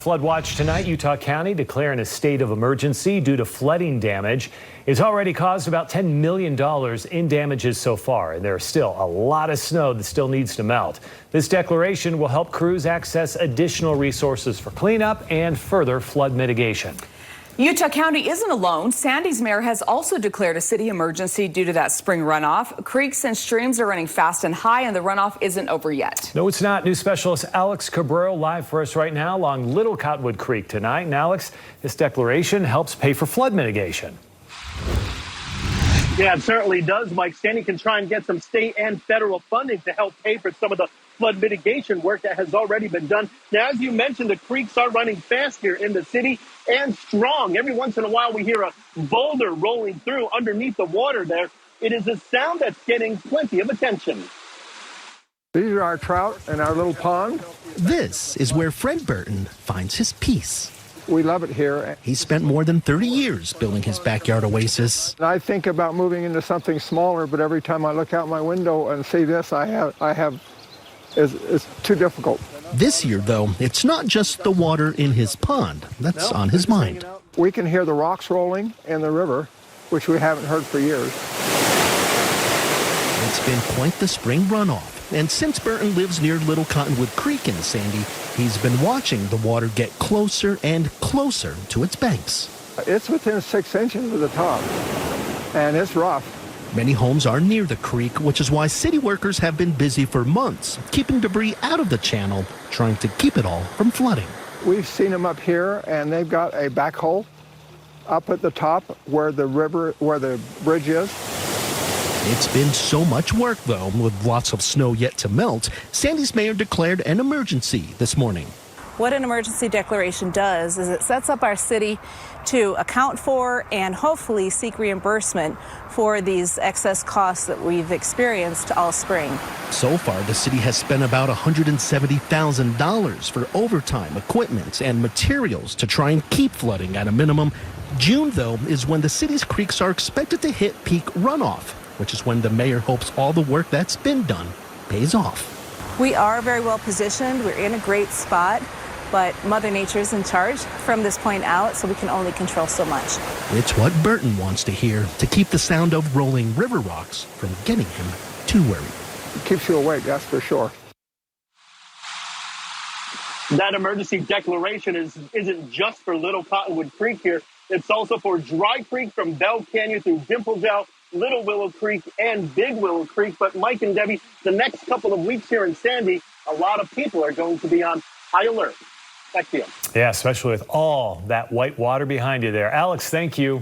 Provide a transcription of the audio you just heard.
Flood watch tonight. Utah County declaring a state of emergency due to flooding damage. It's already caused about $10 million in damages so far, and there's still a lot of snow that still needs to melt. This declaration will help crews access additional resources for cleanup and further flood mitigation. Utah County isn't alone. Sandy's mayor has also declared a city emergency due to that spring runoff. Creeks and streams are running fast and high, and the runoff isn't over yet. No, it's not. News specialist Alex Cabrero live for us right now along Little Cottonwood Creek tonight. And Alex, this declaration helps pay for flood mitigation. Yeah, it certainly does, Mike. Sandy can try and get some state and federal funding to help pay for some of the flood mitigation work that has already been done. Now, as you mentioned, the creeks are running fast here in the city and strong. Every once in a while, we hear a boulder rolling through underneath the water there. It is a sound that's getting plenty of attention. These are our trout in our little pond. This is where Fred Burton finds his peace. We love it here. He spent more than 30 years building his backyard oasis. I think about moving into something smaller, but every time I look out my window and see this, it's too difficult. This year, though, it's not just the water in his pond that's on his mind. We can hear the rocks rolling in the river, which we haven't heard for years. It's been quite the spring runoff. And since Burton lives near Little Cottonwood Creek in Sandy, he's been watching the water get closer and closer to its banks. It's within 6 inches of the top, and it's rough. Many homes are near the creek, which is why city workers have been busy for months, keeping debris out of the channel, trying to keep it all from flooding. We've seen them up here, and they've got a backhoe up at the top where the bridge is. It's been so much work, though, with lots of snow yet to melt. Sandy's mayor declared an emergency this morning. What an emergency declaration does is it sets up our city to account for and hopefully seek reimbursement for these excess costs that we've experienced all spring. So far, the city has spent about $170,000 for overtime, equipment, and materials to try and keep flooding at a minimum. June, though, is when the city's creeks are expected to hit peak runoff, which is when the mayor hopes all the work that's been done pays off. We are very well positioned. We're in a great spot, but Mother Nature's in charge from this point out, so we can only control so much. It's what Burton wants to hear to keep the sound of rolling river rocks from getting him too worried. It keeps you awake, that's for sure. That emergency declaration isn't just for Little Cottonwood Creek here. It's also for Dry Creek from Bell Canyon through Dimplesdale, Little Willow Creek, and Big Willow Creek. But Mike and Debbie, the next couple of weeks here in Sandy, a lot of people are going to be on high alert. Back to you. Yeah, especially with all that white water behind you there. Alex, thank you.